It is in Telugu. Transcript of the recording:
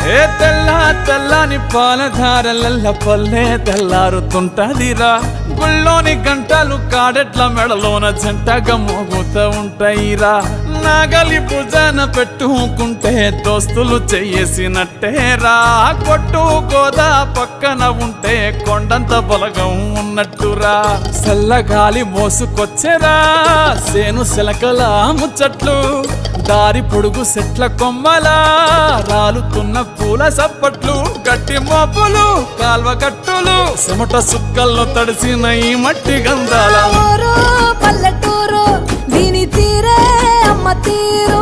ఏ తెల్ల తెల్లని పాలధారలల్ల పల్లె తెల్లారుతుంటదిరా గుళ్ళోని గంటలు కాడెట్ల మెడలోన జంటగా మోగుతూ ఉంటాయిరా నాగలి భుజాన పెట్టుకుంటే దోస్తులు చెయ్యేసినట్టేరా కొట్టు గోదా పక్కన ఉంటే కొండంత బలగం ఉన్నట్టురా చల్లగాలి మోసుకొచ్చెరా సేను శిలకల ముచ్చట్లు దారి పొడుగు సెట్ల కొమ్మలా రాలుతున్న పూల సప్పట్లు గట్టి మోపులు కాల్వ గట్టులు చెమట సుక్కల్లో తడిసిన ఈ మట్టి గంధాల పల్లెటూరు దీని తీరే అమ్మ తీరు